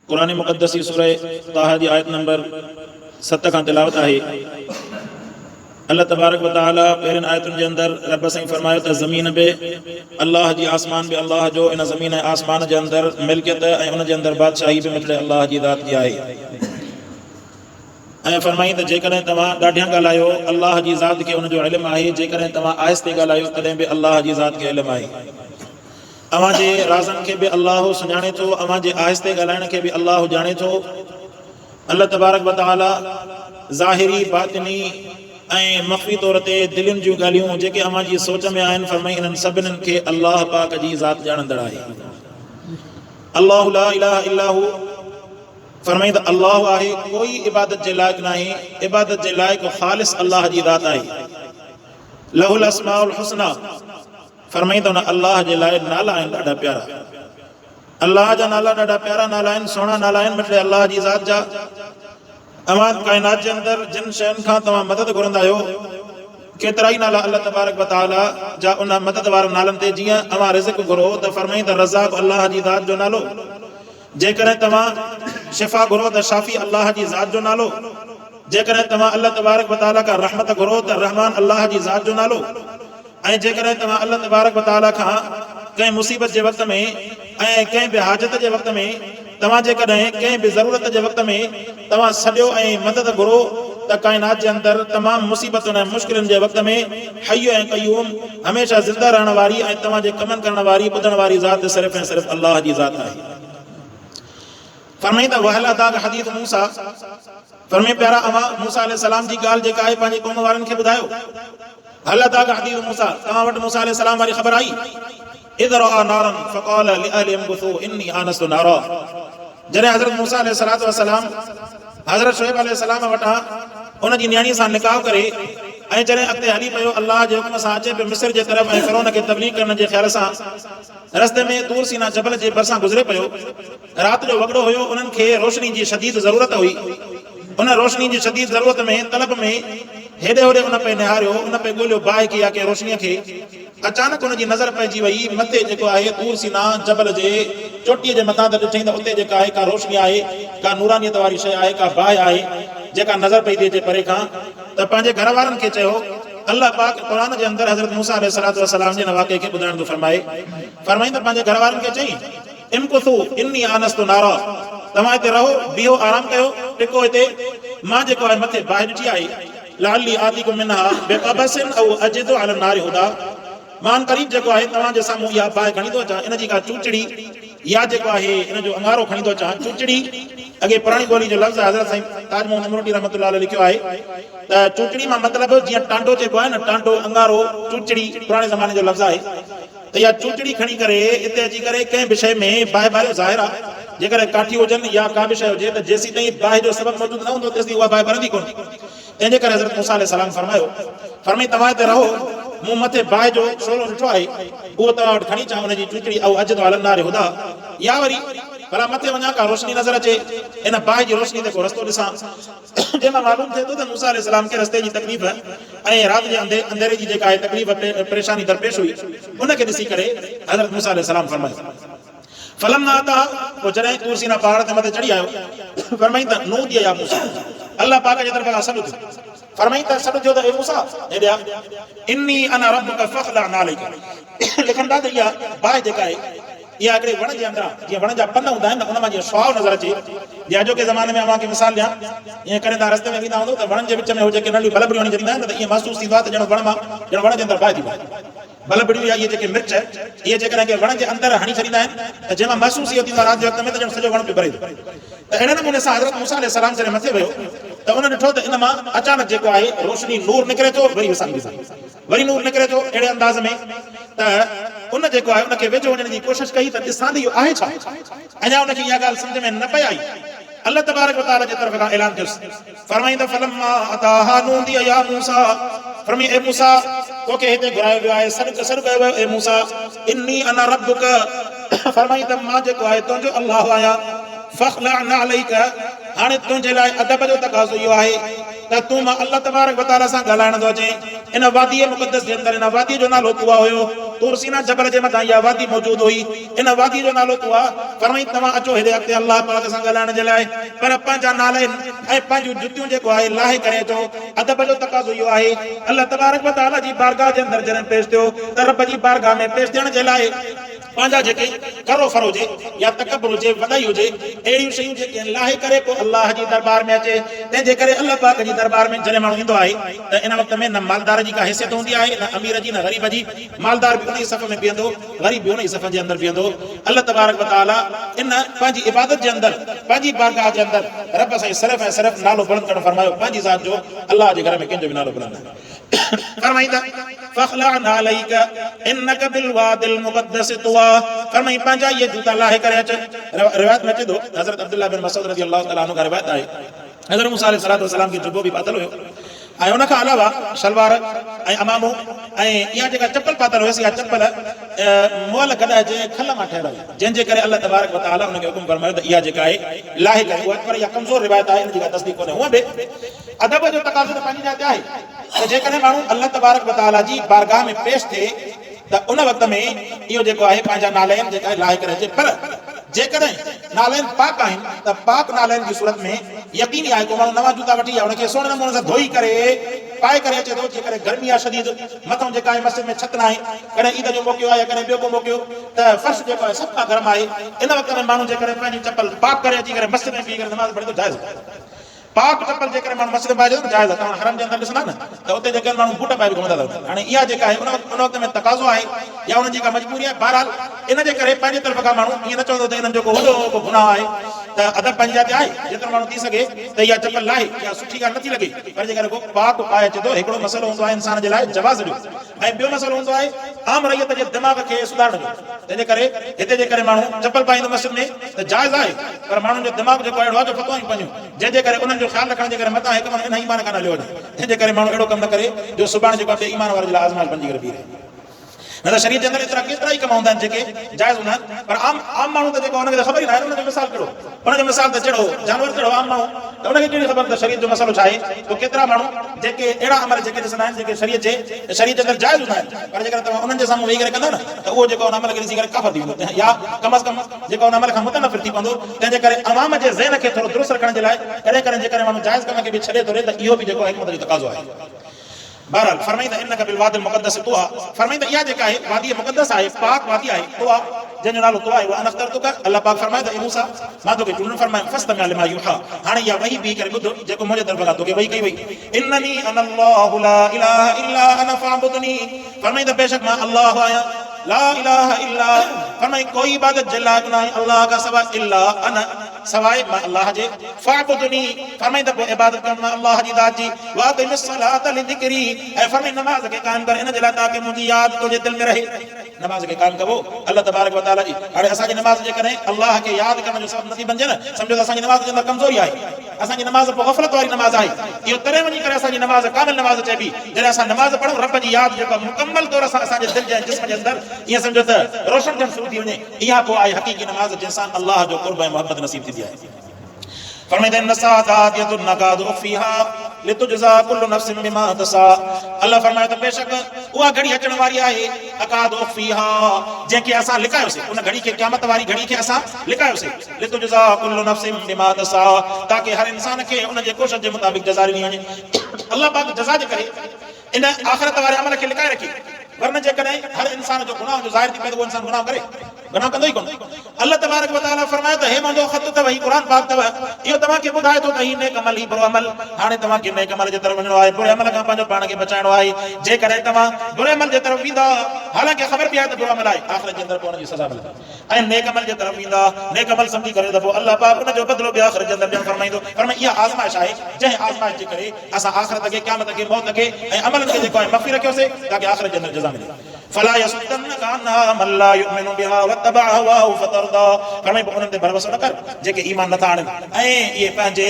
कुरान मुक़द्दस जी सूरह ताहा जी आयत नंबर 7 खां तिलावत आहे। अल्लाह तबारक व तआला पहिरियनि आयतुनि जे अंदरि रब साईं फरमायो त ज़मीन बि अल्लाह जी, आसमान बि अल्लाह जो, इन ज़मीन ऐं आसमान जे अंदरि मिल्कियत ऐं उन जे अंदरि बादशाही बि मिटड़े अल्लाह जी ज़ात जी आहे। ऐं फरमाई त जेकॾहिं तव्हां ॾाढियां ॻाल्हायो अल्लाह जी ज़ात खे उनजो इल्मु आहे, जेकॾहिं तव्हां आहिस्ते ॻाल्हायो तॾहिं बि अल्लाह जी ज़ात खे इल्मु आहे। अव्हां जे राज़नि खे बि अल्लाह सुञाणे थो, अव्हां जे आहिस्ते ॻाल्हाइण खे बि अल्लाह ॼाणे थो। अल्लाह तबारक व तआला ज़ाहिरी बातिनी ऐं मख़फ़ी तौर ते दिलनि जूं ॻाल्हियूं जेके अव्हां जी सोच में आहिनि, फरमाई इन्हनि सभिनीनि खे अल्लाह पाक जी ज़ात ॼाणंदड़ आहे। अल्लाहु ला इलाहा इल्ला हू, फरमाई त अल्लाह आहे, कोई इबादत जे लाइक़ नाहे, इबादत जे लाइक़ ख़ालिस अल्लाह जी ज़ात आहे। लहुल अस्माउल हुस्ना, फरमाई त उन अल्लाह जे लाइ नाला आहिनि ॾाढा प्यारा। अल्लाह जा नाला ॾाढा प्यारा नाला आहिनि, सुहिणा नाला आहिनि मिटड़े अल्लाह जी ज़ात जा। अव्हां काइनात जे अंदरि जिन शयुनि खां तव्हां मदद घुरंदा आहियो, केतिरा ई नाला अल्लाह तबारक व तआला जा उन मदद वारनि नालनि ते, जीअं अव्हां रिज़्क़ घुरो त फरमाई त रज़ाक़ अल्लाह जी ज़ात जो नालो, जेकॾहिं तव्हां शिफ़ा घुरो त शाफ़ी अल्लाह जी ज़ात जो नालो, जेकॾहिं तव्हां अल्लाह तबारक व तआला खां रहमत घुरो त रहमान अल्लाह जी ज़ात जो नालो, ऐं जेकॾहिं तव्हां अल्लाह तबारक व तआला खां कंहिं मुसीबत जे वक़्त में ऐं कंहिं बि हाजत जे वक़्त में, तव्हां जेकॾहिं कंहिं बि ज़रूरत जे वक़्त में तव्हां सॼो ऐं मदद घुरो त काइनात जे अंदरि तमामु मुसीबतुनि ऐं मुश्किलुनि जे वक़्त में हय्यु ऐं क़य्यूम, हमेशह ज़िंदा रहण वारी ऐं तव्हांजे कमनि करण वारी, ॿुधण वारी ज़ात सिर्फ़ु ऐं सिर्फ़ु अल्लाह जी ज़ात आहे। फरमाई त वहल अता हदीस मूसा, फरमाई प्यारा अव्हां मूसा अलैहिस्सलाम जी ॻाल्हि जेका आहे पंहिंजी क़ौम वारनि खे ॿुधायो। हल अता हदीस मूसा, तव्हां वटि मूसा अलैहिस्सलाम वारी ख़बर आई। इज़ रअा नारन फ़क़ाल लिअहलिहिम कुथू इन्नी आनस्तु नारा, जॾहिं हज़रत मूसा अलैहिस्सलाम हज़रत शुएब अलैहिस्सलाम वटां उन जी न्याणी सां निकाह करे ऐं जॾहिं अॻिते हली पियो अल्लाह जे हुक्म सां अचे पियो मिस्र जे तरफ़ ऐं फ़िरौन खे तबलीग करण जे ख़्याल सां, रस्ते में तूर सीना जबल जे भरिसां गुज़रे पियो। राति जो वॻड़ो हुयो, उन्हनि खे रोशनी जी शदीद ज़रूरत हुई। उन रोशनी जी शदीद ज़रूरत में तलब में हेॾे होॾे उन पे निहारियो, उन पे ॻोल्हियो बाहि खे या के रोशनीअ खे। अचानक उन जी नज़र पइजी वई मथे जेको आहे तूर सीना जबल जे चोटीअ जे मथां त ॾिठईं त उते जेका आहे का रोशनी आहे, का नूरानियत वारी शइ आहे, का बाहि आहे जेका नज़र पई थी अचे परे खां। त पंहिंजे घर वारनि खे चयो, अल्लाह पाक क़ुरान जे अंदरि हज़रत मूसा अलैहिस्सलाम जे वाक़े खे ॿुधाइण थो फरमाए। फरमाईं त पंहिंजे घर वारनि खे चई, इमकुथू इन्नी आनस्तु नारा, तव्हां हिते रहो, बीहो, आराम कयो, टिको हिते, मां जेको आहे मथे बाहि ॾिठी आहे। लअल्ली आतीकुम मिनहा बिक़बसिन औ अजिदु अला नारि हुदा, मान करीब जेको आहे तव्हांजे साम्हूं इहा बाहि खणी थो अचां, इन जी का चूचड़ी या जेको आहे इन जो अंगारो खणी थो अचां। चूचड़ी अॻे पुराणी ॿोली जो लफ़्ज़ हज़रत साईं ताज मोहम्मद नमरूदी रहमतुल्लाह अलैह लिखियो आहे त चूचड़ी मां मतिलबु जीअं टांडो चइबो आहे न, टांडो, अंगारो, चूचड़ी पुराणे ज़माने जो लफ़्ज़ आहे। त इहा चूचड़ी खणी करे हिते अची करे कंहिं बि शइ में बाहि ॿारियो, ज़ाहिर आहे जेकॾहिं काठी हुजनि या का बि शइ हुजे त जेसीं ताईं बाहि जो सबबु मौजूदु न हूंदो तेसीं उहा बाहि ॿरंदी कोन। तंहिंजे करे हज़रत मूसा अलैहिस्सलाम फरमायो, फरमाई तव्हां हिते रहो, मूं मथे बाहि जो शोलो ॾिठो आहे, उहो तव्हां वटि खणी अचां, उनजी चूचड़ी ऐं अजिदु अला नारि हुदा, या वरी भला मथे वञा का रोशनी नज़र अचे, इन बाहि जी रोशनी ते को रस्तो ॾिसां। जंहिंमां मालूम थिए थो त मूसा अलैहिस्सलाम खे रस्ते जी तकलीफ़ ऐं राति जे अंधेरे जी जेका आहे तकलीफ़ परेशानी दरपेश हुई, उनखे ॾिसी करे हज़रत मूसा अलैहिस्सलाम फरमायो। फलम्मा अता, पोइ जॾहिं तूर सीना पहाड़ ते मथे चढ़ी आयो, फरमाई त नूदिया या मूसा, अल्लाह पाक जे तरफ़ां सॾु थियो। फरमाई त सॾु थियो त ए मूसा हेॾे आ, इन्नी अना रब्बुका फ़ख़्लअ अलैका, लिखंदा त इहा बाहि जेका आहे इहा हिकिड़े वण जे अंदरां, जीअं वण जा पन हूंदा आहिनि न, उन मां जीअं स्वाव नज़र अचे। या अॼोके ज़माने में अव्हांखे मिसाल ॾियां, ईअं करे तव्हां रस्ते में वेंदा हूंदो त वणनि जे विच में उहे जेके नंढियूं बलबड़ियूं हणी छॾींदा आहिनि न, त ईअं महसूसु थींदो आहे त ॼण वण मां ॼण वण जे अंदरि बाहि थी वञे। बलबड़ियूं या इहे जेके मिर्च, इहे जेकॾहिं के वण जे अंदरि हणी छॾींदा आहिनि त जंहिंमां महसूसु इहो थींदो आहे राति जे वक़्त में त ॼण सॼो वण पियो भरे थो। त अहिड़े नमूने सां हज़रत मूसा अलैहिस्सलाम जॾहिं मथे वियो त उन ॾिठो त इन मां अचानक जेको आहे रोशनी नूर निकिरे थो, वरी विसांगी वरी नूर निकिरे थो, अहिड़े अंदाज़ में त उन जेको आहे उनखे वेझो वञण जी कोशिशि कई त ॾिसां त इहो आहे छा। अञा उनखे इहा ॻाल्हि सम्झ में न पई आई। अल्लाह तबारक व तआला जे तरफ़ खां ऐलान थियुसि, फरमाईं त फलम्मा अताहा नूदिया या मूसा, फरमाई ए मूसा तोखे हिते घुरायो वियो आहे, सॾु कयो वियो ए मूसा, इन्नी अना रब्बुक, फरमाई त मां जेको आहे तुंहिंजो अल्लाह आहियां। फ़ख़्लअ अलैका, हाणे तुंहिंजे लाइ अदब जो तक़ाज़ो इहो आहे त तूं मां अल्लाह तबारक व तआला सां ॻाल्हाइण थो अचे। इन वादी मुक़द्दस जे अंदरि इन वादी जो नालो तुआ हुयो। तूर सीना जबल जे मथां इहा वादी मौजूद हुई। इन वादी जो नालो तुआ। फरमाई तव्हां अचो हेॾे अॻिते अल्लाह पाक सां ॻाल्हाइण जे लाइ, पर पंहिंजा नाला ऐं पंहिंजूं जुतियूं जेको आहे लाहे करे अचो। अदब जो तक़ाज़ो इहो आहे। अल्लाह तबारक व तआला जी बारगाह जे अंदरि जॾहिं पेश थियो त रब जी बारगाह में पेश थियण जे लाइ पंहिंजा जेके करो फर हुजे या तकबर हुजे, वॾाई हुजे, अहिड़ियूं शयूं जेके लाहे करे पोइ अल्लाह जी दरबार में अचे। तंहिंजे करे अल्लाह पाक जी दरबार में जॾहिं माण्हू ईंदो आहे त इन वक़्त में न मालदार जी का हैसियत हूंदी आहे, न अमीर जी, न ग़रीब जी। मालदार बि उन ई सफ़ में बीहंदो, ग़रीब बि उन ई सफ़ जे अंदरि बीहंदो। अल्लाह तबारक व तआला इन पंहिंजी इबादत जे अंदरि, पंहिंजी बारगाह जे अंदरि रब साईं सिर्फ़ ऐं सिर्फ़ नालो बुलंद करणु फरमायो। पंहिंजी ज़ात जो अल्लाह जे घर में कंहिंजो बि नालो बुलंद न फरमाईंदा फखलअना अलैक इन्नक बिलवादिल मुक़द्दस तुआ। फरमाई पंहिंजा ये जूता लाहे करे अच। रिवायत में अचे थो हज़रत अब्दुल्लाह बिन मसूद रज़ी अल्लाह तआला अन्हु का रिवायत आहे हज़रत मूसा अलैहिस्सलातु वस्सलाम खे जुब्बो बि पातल हुयो ऐं उन खां अलावा शलवार ऐं अमामो ऐं इहा जेका चप्पल पातल हुयसि, इहा चप्पल मुअल गॾाइजे खल मां ठहियल हुई, जंहिंजे करे अल्लाह तबारक व तआला उनखे हुकुम फरमायो त इहा जेका आहे लाहे करे उहा। पर इहा कमज़ोर रिवायत आहे, इन जी का तस्दीक़ कोन्हे। हूअं बि अदब जो तक़ाज़ो त पंहिंजी जाइ ते आहे त जेकॾहिं माण्हू अल्लाह तबारक व तआला जी बारगाह में पेश थिए त उन वक़्त में इहो जेको आहे पंहिंजा नालैन जेका लाहे करे अचे। पर जेकॾहिं नालैन पाक आहिनि त पाक नालैन जी सूरत में यकीनी आहे को माण्हू नवां जूता वठी आहे उनखे सुहिणे नमूने सां धोई करे पाए करे अचे थो। जेकॾहिं गर्मी आहे शदीद, मथां जेका आहे मस्जिद में छत न आहे, कॾहिं ईद जो मौक़ो आहे या कॾहिं ॿियो को मौक़ो, त फर्श जेको आहे सभु खां गरम आहे। इन वक़्त में माण्हू जेकॾहिं पंहिंजी चप्पल पाक करे अची करे मस्जिद में बीह करे नमाज़ पढ़े थो जाइज़ आहे। पाक चप्पल जेकॾहिं माण्हू मस्जिद में पाए थो जाइज़ आहे। तव्हां हरम जे अंदरि ॾिसंदा न त उते जेके माण्हू बूट पाए बि घुमंदा अथव। हाणे इहा जेका आहे उन वक़्त में तक़ाज़ो आहे या उन जी का मजबूरी आहे। बहरहाल इन जे करे पंहिंजे तरफ़ खां माण्हू ईअं न चवंदो त इन्हनि जो को वॾो को गुनाह आहे, त अदब पंहिंजी जाइ ते आहे। जेतिरो माण्हू थी सघे त इहा चप्पल लाहे, इहा सुठी ॻाल्हि नथी लॻे। पर जेकर को पाक पाए अचे थो, हिकिड़ो मसइलो हूंदो आहे इंसान जे लाइ जवाज़ जो, ऐं ॿियो मसइलो हूंदो आहे आम रहियत जे दिमाग़ खे सुधारण जो। तंहिंजे करे हिते जेकॾहिं माण्हू चप्पल पाईंदो मस्जिद में त जाइज़ आहे, पर माण्हुनि जो दिमाग़ जेको अहिड़ो आहे जो फतवा ई पंहिंजूं, जंहिंजे करे उन्हनि जो ख़्यालु रखण जे करे मथां हिकु इन ईमान खां न हलियो वञे। तंहिंजे करे माण्हू अहिड़ो कमु न करे जो सुभाणे जेको आहे ईमान वारे जे लाइ आज़माइश बणिजी करे बीहे। न त शरीर जे अंदरि एतिरा केतिरा ई कम हूंदा आहिनि जेके जाइज़ हूंदा आहिनि, पर आम माण्हू त जेको हुनखे त ख़बर ई न आहे। उनजो मिसाल कहिड़ो, उनजो मिसाल त जहिड़ो जानवर जहिड़ो आम माण्हू, त उनखे कहिड़ी ख़बर त शरीर जो मसइलो छा आहे। तो केतिरा माण्हू जेके अहिड़ा अमल जेके ॾिसंदा आहिनि जेके शरीर जे अंदरि जाइज़ हूंदा आहिनि, पर जेकर तव्हां उन्हनि जे साम्हूं वेही करे कंदा न त उहो जेको उन अमल खे ॾिसी करे काफ़र थी वेंदो या कम अज़ कम जेको उन अमल खां मुतनफ़िर थी पवंदो। तंहिंजे करे अवाम जे ज़हन खे थोरो दुरुस्त रखण जे लाइ कॾहिं कॾहिं जेकॾहिं माण्हू जाइज़ कम खे बि छॾे थो त इहो बि जेको आहे हिकमत जो तक़ाज़ो आहे। बहरहाल फरमाईंदा इन्नक बिलवादिल मुक़द्दस तुआ। फरमाईंदा इहा जेका आहे वादी मुक़द्दस आहे, पाक वादी आहे तुआ, जंहिंजो नालो तुआ आहे। व अना अख़्तरतुका, अल्लाह पाक फरमाए त ए मूसा मां तोखे चूंडण फरमायो फस्तमी लिमा युहा। हाणे इहा वही बि करे ॿुधो जेको मुंहिंजे तरफ़ खां तोखे वही कई वई। इन्ननी अना अल्लाहु ला इलाहा इल्ला अना फअबुदनी। फरमाईंदा बेशक मां अल्लाह आहियां, ला इलाहा इल्ला। फरमाई कोई इबादत जे लाइक़ न आहे अल्लाह खां सवाइ, इल्ला अना सवाइ मां अल्लाह जे। फअबुदनी फरमाईंदा पोइ इबादत कर मां अल्लाह जी ज़ात जी। वाक़िमिस सलात लिज़िक्री, ऐं फरमाई नमाज़ खे क़ाइम कर इन जे लाइ ताकि मुंहिंजी यादि तुंहिंजे दिलि में रहे। नमाज़ खे क़ाइम कबो अल्लाह तबारक व तआला जी। हाणे असांजी नमाज़ जेकॾहिं अल्लाह खे यादि करण जो सबब नथी बणिजे न, सम्झो त असांजी नमाज़ जे अंदरि कमज़ोरी आहे। असांजी नमाज़ पोइ ग़फ़लत वारी नमाज़ आहे। इहो तॾहिं वञी करे असांजी नमाज़ कामिल नमाज़ चइबी जॾहिं असां नमाज़ पढ़ूं रब जी यादि जेका मुकमल तौर सां असांजे दिलि जे जिस्म जे अंदरि ईअं सम्झो त रोशन थियणु शुरू थी वञे। इहा पोइ आहे हक़ीक़ी नमाज़ जंहिंसां अल्लाह जो क़ुर्ब ऐं मोहबत नसीब थींदी आहे। फरमाईंदा इन साअत आतियतुन नकादु उख़फीहा लितुजज़ा कुल्लु नफ्सिन बिमा तसा। अल्लाह फरमाए त बेशक उहा घड़ी अचण वारी आहे, अकादु उख़फीहा, जंहिंखे असां लिकायोसीं, उन घड़ी खे क़यामत वारी घड़ी खे असां लिकायोसीं। लितुजज़ा कुल्लु नफ्सिन बिमा तसा, ताकि हर इंसान खे उन जे कोशिश जे मुताबिक़ जज़ा ॾिनी वञे। अल्लाह पाक जज़ा जे करे इन आख़िरत वारे अमल खे लिकाए रखी। वरन जेकॾहिं हर इंसान जो गुनाह जो ज़ाहिर थी पए त उहो इंसान गुनाह करे, गुनाह कंदो ई कोन। अल्लाह तबारक व तआला फरमाए त हे मुंहिंजो ख़त अथव, ही क़ुर पाक अथव, इहो तव्हांखे ॿुधाए थो त ही नेक अमल, ही बुरो अमल। हाणे तव्हांखे नेक अमल जे तरफ़ वञणो आहे, बुरे अमल खां पंहिंजो पाण खे बचाइणो आहे। जेकॾहिं तव्हां बुरे अमल जे तरफ़ वेंदा, हालांकि ख़बर बि आहे त बुरो अमल आहे, आख़िरत जे अंदरि पोइ हुनजी सज़ा मिलंदी, ऐं नेक अमल जे तरफ़ वेंदा, नेक अमल सम्झी करे त पोइ अल्लाह पाक उनजो बदिलो बि आख़िरत जे अंदरि ॾियणु फरमाईंदो। फरमाए इहा आज़माइश आहे, जंहिं आज़माइश जे करे असां आख़िरत खे, क़यामत खे, मौत खे ऐं अमलनि खे जेको आहे मफ़ी रखियोसीं ताकि आख़िरत जे अंदरि जज़ा मिले। फला यसुद्दन्नका अन्हा मन ला युमिनु बिहा वत्तबअ हवाहु फतरदा। फरमाए पोइ उन्हनि ते भरोसो न कर जेके ईमान नथा आणनि ऐं इहे पंहिंजे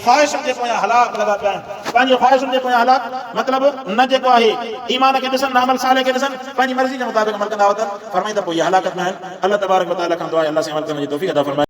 ख़्वाहिशुनि जे पोयां हलाक लॻा पिया आहिनि। पंहिंजे ख़्वाहिशुनि जे पोयां हलाक मतिलबु न जेको आहे ईमान खे ॾिसनि, न अमल साले खे ॾिसनि, पंहिंजी मर्ज़ी जे मुताबिक़ अमल कंदा वतन। फरमाईंदा पोइ इहे हलाकत में आहिनि। अल्लाह तबारक व तआला खां दुआ आहे अल्लाह से अमल करण जी तौफ़ीक़ अता फरमाए।